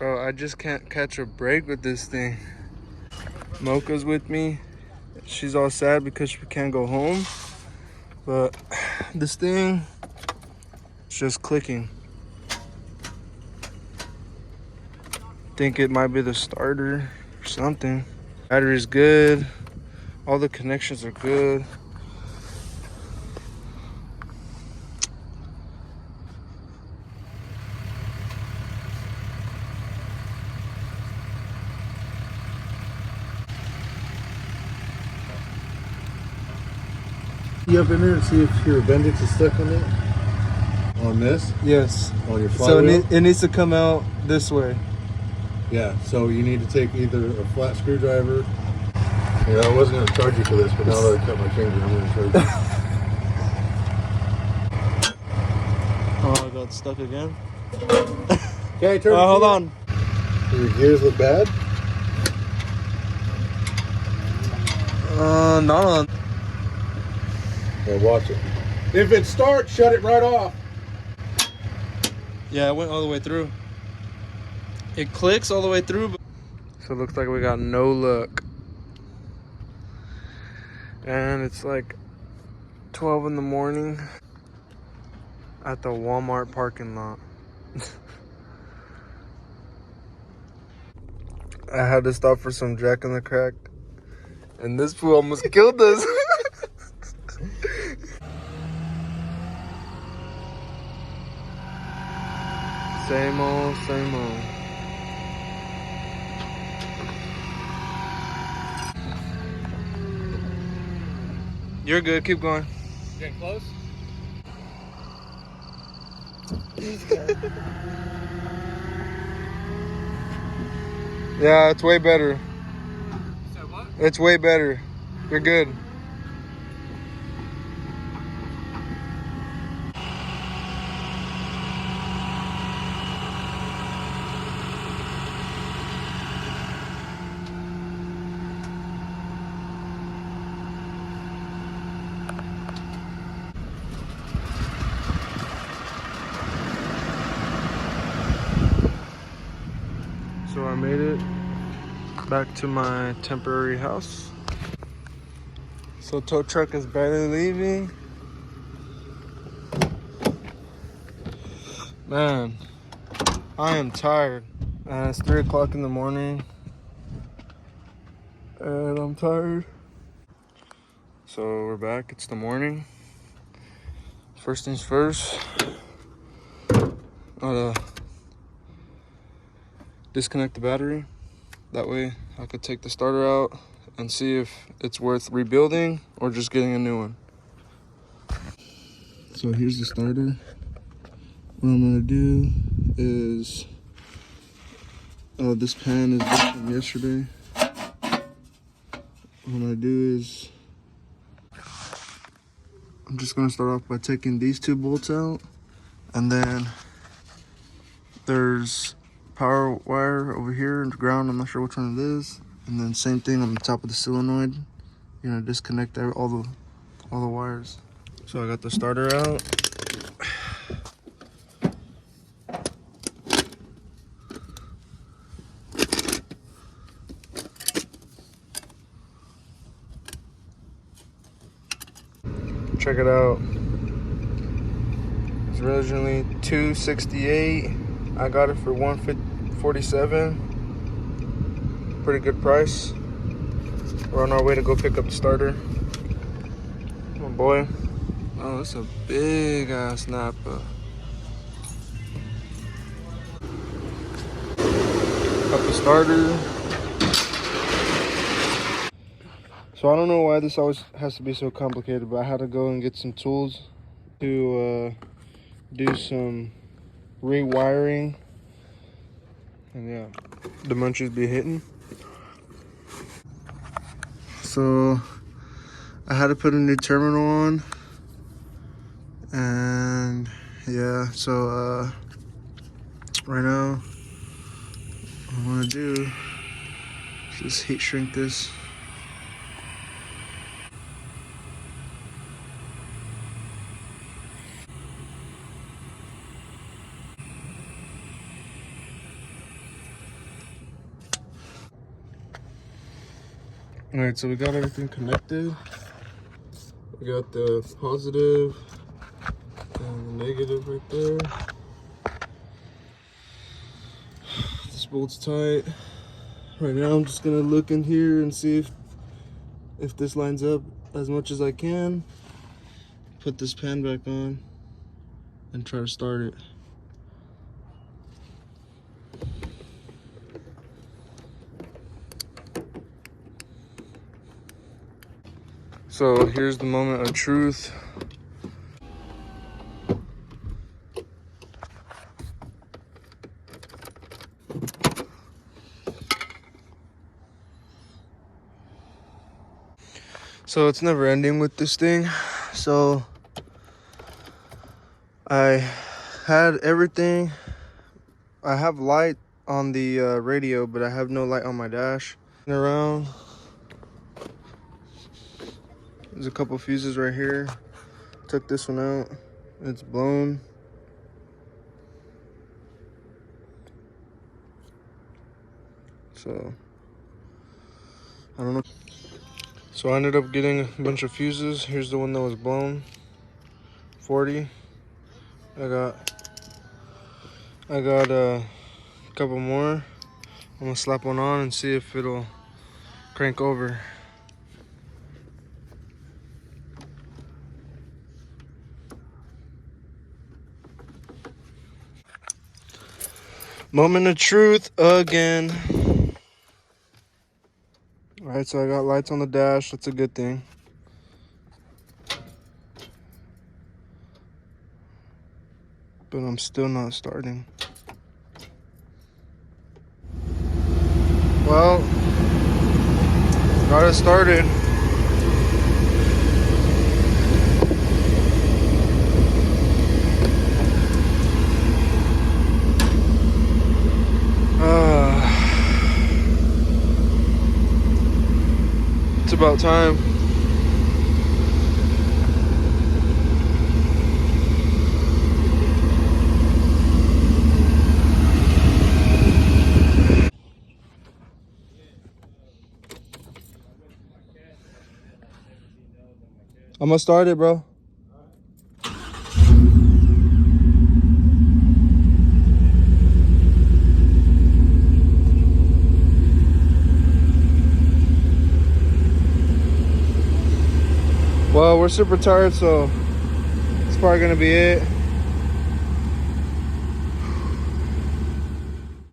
Bro, I just can't catch a break with this thing. Mocha's with me. She's all sad because she can't go home. But this thing is just clicking. Think it might be the starter or something. Battery's good. All the connections are good. You up in there and see if your appendix is stuck on that? On this? Yes. On your flywheel? So it needs to come out this way. Yeah, so you need to take either a flat screwdriver. Yeah, I wasn't going to charge you for this, but now that I cut my finger, I'm going to charge you. Oh, I got stuck again. Okay, turn. Hold on. Do your gears look bad? Not on. Yeah, watch it. If it starts, shut it right off. Yeah, it went all the way through. It clicks all the way through. So it looks like we got no luck. And it's like 12 in the morning at the Walmart parking lot. I had to stop for some Jack in the Crack. And this fool almost killed us. Same old, same old. You're good, keep going. Getting close? Yeah, it's way better. So what? It's way better. You're good. So I made it back to my temporary house. So tow truck is barely leaving. Man, I am tired. And it's 3 o'clock in the morning. And I'm tired. So we're back, it's the morning. First things first. I'll disconnect the battery. That way I could take the starter out and see if it's worth rebuilding or just getting a new one. So here's the starter. What I'm gonna do is, this pan is from yesterday. What I'm gonna do is, I'm just gonna start off by taking these 2 bolts out, and then there's power wire over here and ground. I'm not sure which one it is. And then same thing on the top of the solenoid. You're gonna disconnect all the wires. So I got the starter out. Check it out. It's originally $268. I got it for $147. Pretty good price. We're on our way to go pick up the starter. Oh boy. Oh, it's a big ass Napa. Got the starter. So I don't know why this always has to be so complicated, but I had to go and get some tools to do some rewiring. And yeah, the munchies be hitting. So I had to put a new terminal on. And yeah, so right now what I'm gonna do is just heat shrink this. All right, so we got everything connected. We got the positive and the negative right there. This bolt's tight. Right now I'm just gonna look in here and see if this lines up as much as I can. Put this pan back on and try to start it. So here's the moment of truth. So it's never ending with this thing. So I had everything. I have light on the radio, but I have no light on my dash. Around. There's a couple fuses right here. Took this one out. It's blown. So I don't know. So I ended up getting a bunch of fuses. Here's the one that was blown. 40. I got a couple more. I'm gonna slap one on and see if it'll crank over. Moment of truth again. All right, so I got lights on the dash. That's a good thing. But I'm still not starting. Well, got it started. It's about time. I'm gonna start it, bro. Well, we're super tired, so it's probably gonna be it.